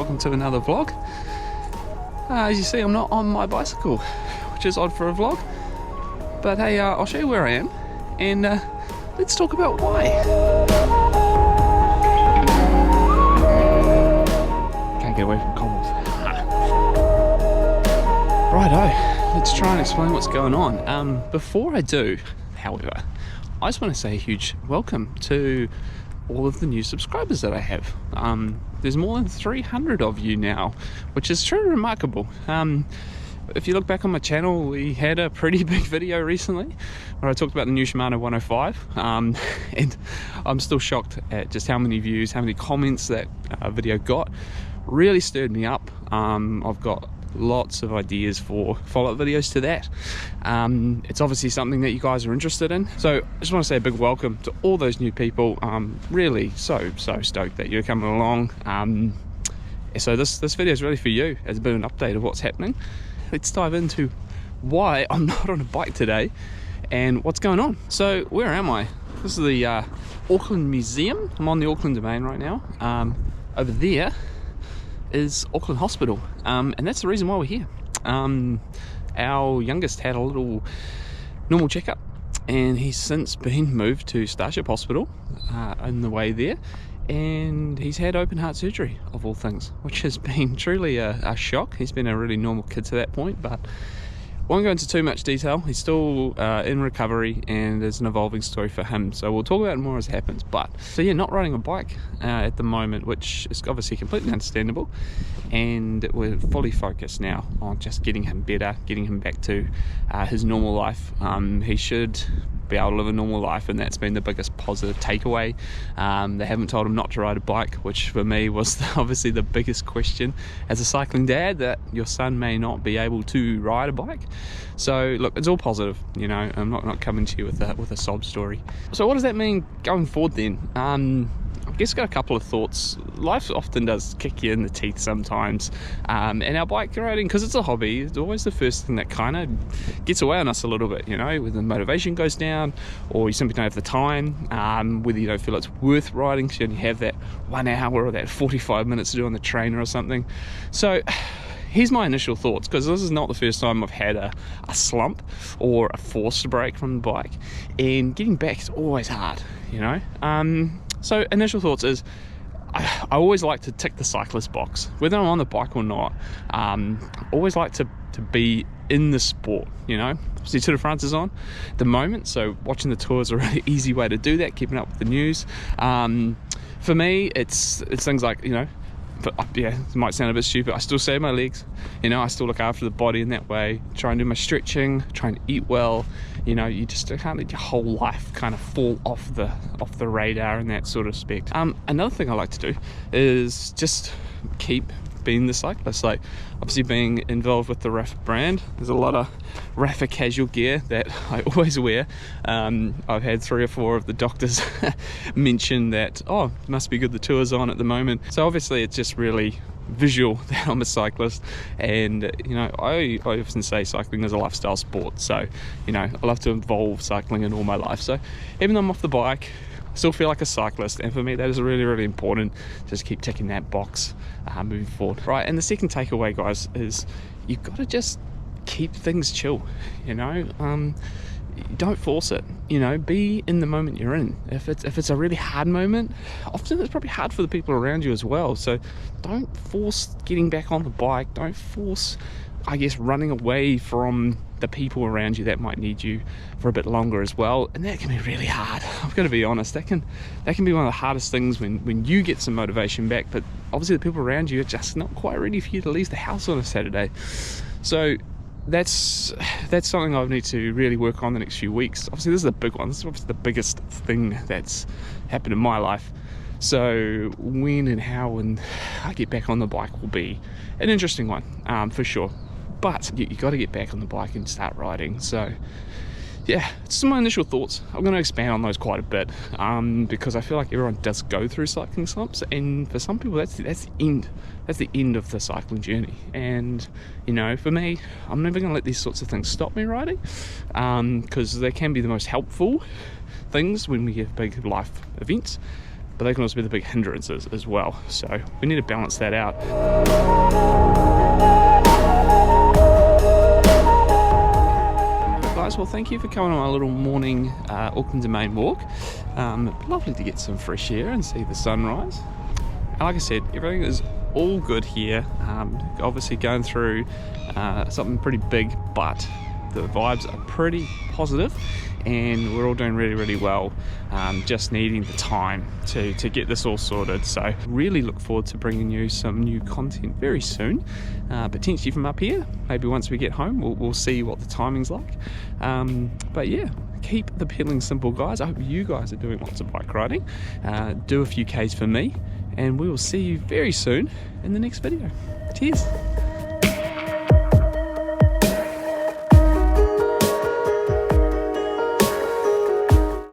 welcome to another vlog. As you see, I'm not on my bicycle, which is odd for a vlog, but hey, I'll show you where I am, and let's talk about why. Can't get away from comments. Righto, let's try and explain what's going on. Before I do, however, I just want to say a huge welcome to all of the new subscribers that I have. There's more than 300 of you now, which is truly remarkable. If you look back on my channel, we had a pretty big video recently where I talked about the new Shimano 105, and I'm still shocked at just how many views, how many comments that video got. Really stirred me up. I've got lots of ideas for follow-up videos to that. It's obviously something that you guys are interested in, so I just want to say a big welcome to all those new people. Really so stoked that you're coming along. So this video is really for you as a bit of an update of what's happening. Let's dive into why I'm not on a bike today and what's going on. So where am I? This is the Auckland Museum. I'm on the Auckland Domain right now. Over there is Auckland Hospital, and that's the reason why we're here. Our youngest had a little normal checkup, and he's since been moved to Starship Hospital on the way there, and he's had open heart surgery, of all things, which has been truly a shock. He's been a really normal kid to that point, but won't go into too much detail. He's still in recovery, and it's an evolving story for him, so we'll talk about it more as it happens. But so yeah, not riding a bike at the moment, which is obviously completely understandable, and we're fully focused now on just getting him better, getting him back to his normal life. He should be able to live a normal life, and that's been the biggest positive takeaway. They haven't told him not to ride a bike, which for me was obviously the biggest question as a cycling dad, that your son may not be able to ride a bike. So look, it's all positive, you know. I'm not coming to you with a sob story. So what does that mean going forward then? I guess I've got a couple of thoughts. Life often does kick you in the teeth sometimes, and our bike riding, because it's a hobby, it's always the first thing that kind of gets away on us a little bit, you know, when the motivation goes down, or you simply don't have the time, whether you don't feel it's worth riding because you only have that 1 hour or that 45 minutes to do on the trainer or something. So here's my initial thoughts, because this is not the first time I've had a slump or a forced break from the bike, and getting back is always hard, you know. So initial thoughts is, I always like to tick the cyclist box, whether I'm on the bike or not. I always like to be in the sport, you know. Obviously Tour de France is on at the moment, so watching the tour is a really easy way to do that, keeping up with the news. For me, it's things like, you know, but yeah, it might sound a bit stupid, I still save my legs, you know. I still look after the body in that way, try and do my stretching, try and eat well, you know. You just can't let your whole life kind of fall off the radar in that sort of respect. Another thing I like to do is just keep being the cyclist. Like, obviously being involved with the Rapha brand, there's a lot of Rapha casual gear that I always wear. I've had 3 or 4 of the doctors mention that, oh, it must be good the tour's on at the moment. So obviously it's just really visual that I'm a cyclist, and you know, I often say cycling is a lifestyle sport, so you know, I love to involve cycling in all my life. So even though I'm off the bike, I still feel like a cyclist, and for me that is really important. Just keep ticking that box moving forward. Right, and the second takeaway, guys, is you've got to just keep things chill, you know. Don't force it, you know. Be in the moment you're in. If it's a really hard moment, often it's probably hard for the people around you as well, so don't force getting back on the bike. Don't force, I guess, running away from the people around you that might need you for a bit longer as well, and that can be really hard. I've got to be honest, that can be one of the hardest things when you get some motivation back, but obviously the people around you are just not quite ready for you to leave the house on a Saturday. So that's something I need to really work on the next few weeks. Obviously this is a big one. This is obviously the biggest thing that's happened in my life. So when and how and I get back on the bike will be an interesting one, for sure. But you got to get back on the bike and start riding. So yeah, it's my initial thoughts. I'm going to expand on those quite a bit, because I feel like everyone does go through cycling slumps, and for some people that's the end of the cycling journey. And you know, for me, I'm never going to let these sorts of things stop me riding, because they can be the most helpful things when we have big life events. but they can also be the big hindrances as well. So we need to balance that out. Guys, well, thank you for coming on my little morning Auckland Domain walk. Lovely to get some fresh air and see the sunrise. And like I said, everything is all good here. Obviously going through something pretty big, but the vibes are pretty positive and we're all doing really, really well. Just needing the time to get this all sorted. So really look forward to bringing you some new content very soon, potentially from up here. Maybe once we get home, we'll see what the timing's like. But yeah, keep the pedaling simple, guys. I hope you guys are doing lots of bike riding. Do a few Ks for me, and we will see you very soon in the next video. Cheers.